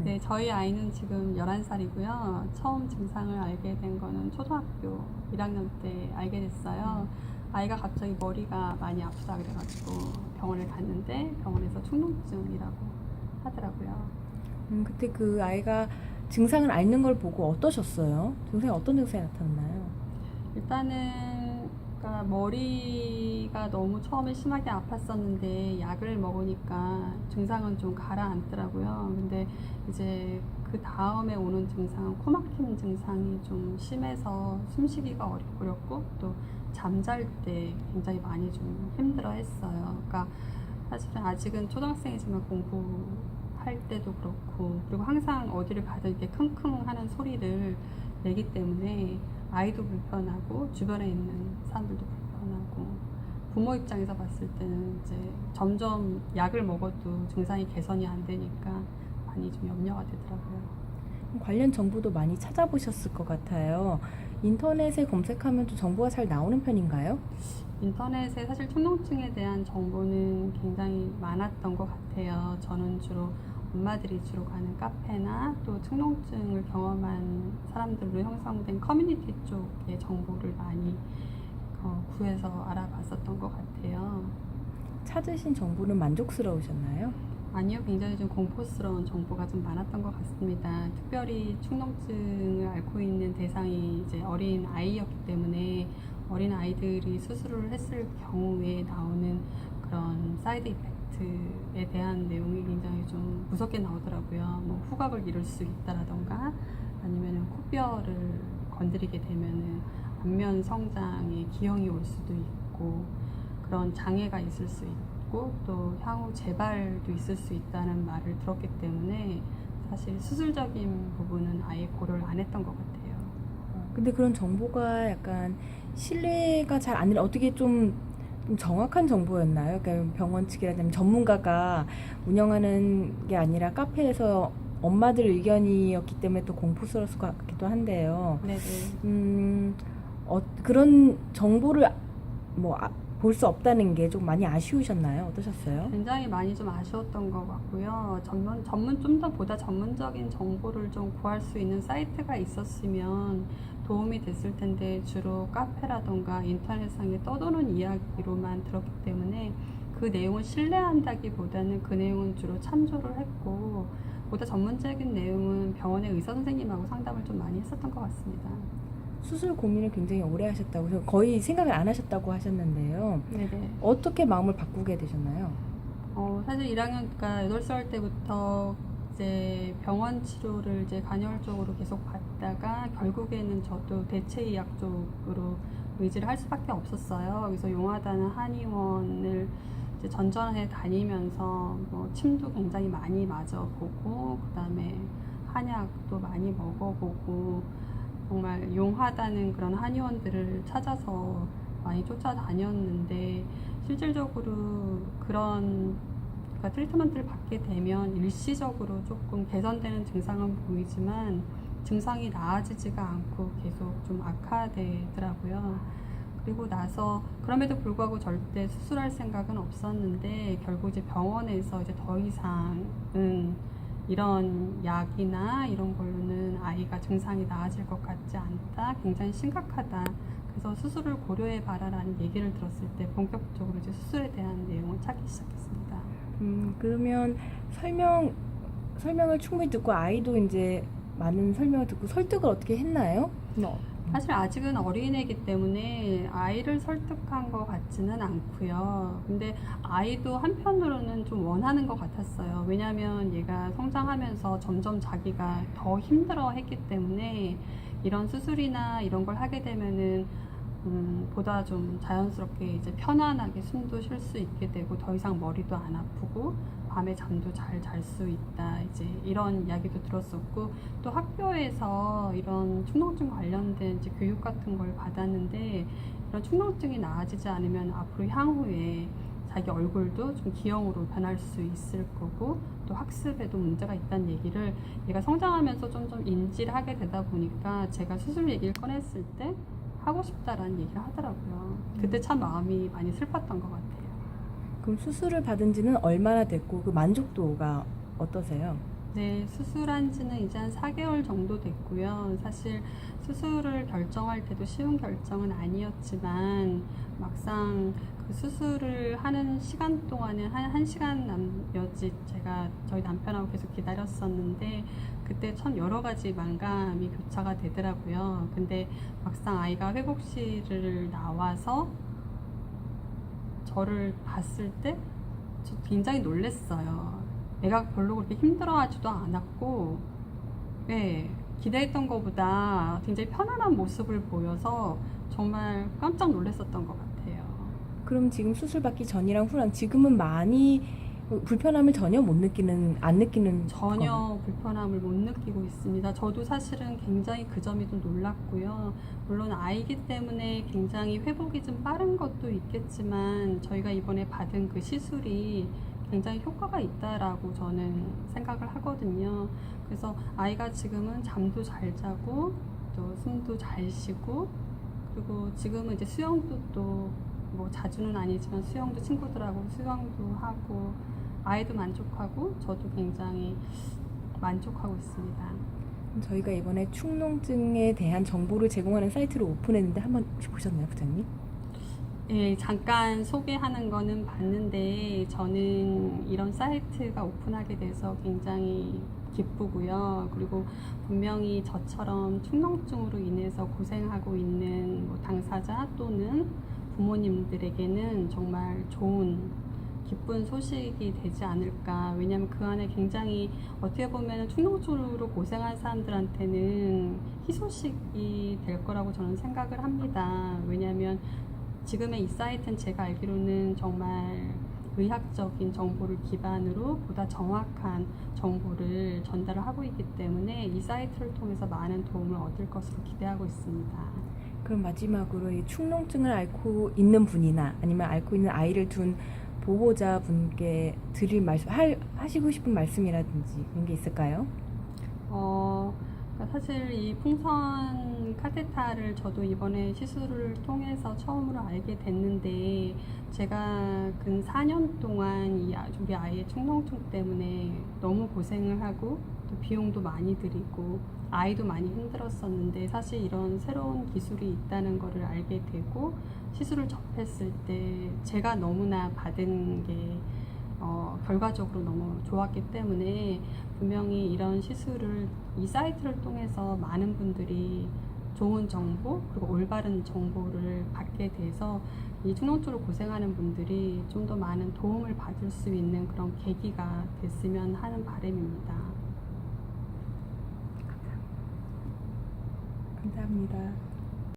네, 저희 아이는 지금 11살이고요. 처음 증상을 알게 된 거는 초등학교 1학년 때 알게 됐어요. 아이가 갑자기 머리가 많이 아프다 그래가지고 병원을 갔는데 병원에서 축농증이라고 하더라고요. 그때 그 아이가 증상을 앓는 걸 보고 어떠셨어요? 증상이 어떤 증상이 나타났나요? 일단은 그러니까 머리가 너무 처음에 심하게 아팠었는데 약을 먹으니까 증상은 좀 가라앉더라고요. 근데 이제 그 다음에 오는 증상은 코막힘 증상이 좀 심해서 숨쉬기가 어렵고 또 잠잘 때 굉장히 많이 좀 힘들어 했어요. 그러니까 사실은 아직은 초등학생이지만 공부할 때도 그렇고 그리고 항상 어디를 가든 이렇게 킁킁 하는 소리를 내기 때문에 아이도 불편하고 주변에 있는 사람들도 불편하고 부모 입장에서 봤을 때는 이제 점점 약을 먹어도 증상이 개선이 안 되니까 많이 좀 염려가 되더라고요. 관련 정보도 많이 찾아보셨을 것 같아요. 인터넷에 검색하면 좀 정보가 잘 나오는 편인가요? 인터넷에 사실 축농증에 대한 정보는 굉장히 많았던 것 같아요. 저는 주로 엄마들이 주로 가는 카페나 또 축농증을 경험한 사람들로 형성된 커뮤니티 쪽의 정보를 많이 구해서 알아봤었던 것 같아요. 찾으신 정보는 만족스러우셨나요? 아니요, 굉장히 좀 공포스러운 정보가 좀 많았던 것 같습니다. 특별히 축농증을 앓고 있는 대상이 이제 어린 아이였기 때문에 어린 아이들이 수술을 했을 경우에 나오는 그런 사이드 이펙트에 대한 내용이 굉장히 좀 무섭게 나오더라고요. 뭐 후각을 잃을 수 있다라던가 아니면 코뼈를 건드리게 되면은 안면 성장에 기형이 올 수도 있고 그런 장애가 있을 수 있고 또 향후 재발도 있을 수 있다는 말을 들었기 때문에 사실 수술적인 부분은 아예 고려를 안 했던 것 같아요. 근데 그런 정보가 약간 신뢰가 잘 안 되는 어떻게 좀 정확한 정보였나요? 그러니까 병원 측이라든지 전문가가 운영하는 게 아니라 카페에서 엄마들 의견이었기 때문에 또 공포스러웠을 것 같기도 한데요. 네네. 그런 정보를 뭐 볼 수 없다는 게 좀 많이 아쉬우셨나요? 어떠셨어요? 굉장히 많이 좀 아쉬웠던 것 같고요. 좀 더 보다 전문적인 정보를 좀 구할 수 있는 사이트가 있었으면 도움이 됐을 텐데 주로 카페라던가 인터넷상에 떠도는 이야기로만 들었기 때문에 그 내용을 신뢰한다기보다는 그 내용은 주로 참조를 했고 보다 전문적인 내용은 병원의 의사 선생님하고 상담을 좀 많이 했었던 것 같습니다. 수술 고민을 굉장히 오래 하셨다고 해서 거의 생각을 안 하셨다고 하셨는데요. 네네. 어떻게 마음을 바꾸게 되셨나요? 사실 1학년, 그러니까 8살 때부터 이제 병원 치료를 이제 간헐적으로 계속 받다가 결국에는 저도 대체의학 쪽으로 의지를 할 수밖에 없었어요. 그래서 용하다는 한의원을 이제 전전해 다니면서 뭐 침도 굉장히 많이 맞아보고 그다음에 한약도 많이 먹어보고 정말 용하다는 그런 한의원들을 찾아서 많이 쫓아다녔는데 실질적으로 그런 그러니까 트리트먼트를 받게 되면 일시적으로 조금 개선되는 증상은 보이지만 증상이 나아지지가 않고 계속 좀 악화되더라고요. 그리고 나서 그럼에도 불구하고 절대 수술할 생각은 없었는데 결국 이제 병원에서 이제 더 이상은 이런 약이나 이런 걸로는 아이가 증상이 나아질 것 같지 않다, 굉장히 심각하다. 그래서 수술을 고려해 봐라라는 얘기를 들었을 때 본격적으로 이제 수술에 대한 내용을 찾기 시작했습니다. 그러면 설명을 충분히 듣고 아이도 이제 많은 설명을 듣고 설득을 어떻게 했나요? 사실 아직은 어린애이기 때문에 아이를 설득한 것 같지는 않고요. 근데 아이도 한편으로는 좀 원하는 것 같았어요. 왜냐하면 얘가 성장하면서 점점 자기가 더 힘들어 했기 때문에 이런 수술이나 이런 걸 하게 되면은 보다 좀 자연스럽게 이제 편안하게 숨도 쉴 수 있게 되고 더 이상 머리도 안 아프고 밤에 잠도 잘 잘 수 있다 이제 이런 이야기도 들었었고 또 학교에서 이런 축농증 관련된 이제 교육 같은 걸 받았는데 이런 축농증이 나아지지 않으면 앞으로 향후에 자기 얼굴도 좀 기형으로 변할 수 있을 거고 또 학습에도 문제가 있다는 얘기를 얘가 성장하면서 좀 인지를 하게 되다 보니까 제가 수술 얘기를 꺼냈을 때 하고 싶다라는 얘기를 하더라고요. 그때 참 마음이 많이 슬펐던 것 같아요. 그럼 수술을 받은 지는 얼마나 됐고 그 만족도가 어떠세요? 네, 수술한 지는 이제 한 4개월 정도 됐고요. 사실 수술을 결정할 때도 쉬운 결정은 아니었지만 막상 그 수술을 하는 시간 동안에 한 1시간 남짓 제가 저희 남편하고 계속 기다렸었는데 그때 참 여러 가지 만감이 교차가 되더라고요. 근데 막상 아이가 회복실을 나와서 저를 봤을 때 저 굉장히 놀랐어요. 애가 별로 그렇게 힘들어하지도 않았고, 네, 기대했던 것보다 굉장히 편안한 모습을 보여서 정말 깜짝 놀랐었던 것 같아요. 그럼 지금 수술 받기 전이랑 후랑 지금은 많이 불편함을 전혀 안 느끼는 전혀 불편함을 못 느끼고 있습니다. 저도 사실은 굉장히 그 점이 좀 놀랐고요. 물론 아이기 때문에 굉장히 회복이 좀 빠른 것도 있겠지만 저희가 이번에 받은 그 시술이 굉장히 효과가 있다라고 저는 생각을 하거든요. 그래서 아이가 지금은 잠도 잘 자고 또 숨도 잘 쉬고 그리고 지금은 이제 수영도 또 뭐 자주는 아니지만 수영도 친구들하고 수영도 하고 아이도 만족하고 저도 굉장히 만족하고 있습니다. 저희가 이번에 축농증에 대한 정보를 제공하는 사이트를 오픈했는데 한번 혹시 보셨나요, 부장님? 예, 잠깐 소개하는 거는 봤는데 저는 이런 사이트가 오픈하게 돼서 굉장히 기쁘고요. 그리고 분명히 저처럼 축농증으로 인해서 고생하고 있는 뭐 당사자 또는 부모님들에게는 정말 좋은 기쁜 소식이 되지 않을까. 왜냐하면 그 안에 굉장히 어떻게 보면 축농증으로 고생한 사람들한테는 희소식이 될 거라고 저는 생각을 합니다. 왜냐하면 지금의 이 사이트는 제가 알기로는 정말 의학적인 정보를 기반으로 보다 정확한 정보를 전달을 하고 있기 때문에 이 사이트를 통해서 많은 도움을 얻을 것으로 기대하고 있습니다. 그럼 마지막으로 이 축농증을 앓고 있는 분이나 아니면 앓고 있는 아이를 둔 보호자 분께 드릴 말씀, 하시고 싶은 말씀이라든지 그런 게 있을까요? 그러니까 사실 이 풍선 카테타를 저도 이번에 시술을 통해서 처음으로 알게 됐는데 제가 근 4년 동안 우리 아이의 축농증 때문에 너무 고생을 하고 또 비용도 많이 들이고 아이도 많이 힘들었었는데 사실 이런 새로운 기술이 있다는 거를 알게 되고 시술을 접했을 때 제가 너무나 받은 게 결과적으로 너무 좋았기 때문에 분명히 이런 시술을 이 사이트를 통해서 많은 분들이 좋은 정보 그리고 올바른 정보를 받게 돼서 이 축농증으로 고생하는 분들이 좀 더 많은 도움을 받을 수 있는 그런 계기가 됐으면 하는 바람입니다. 감사합니다.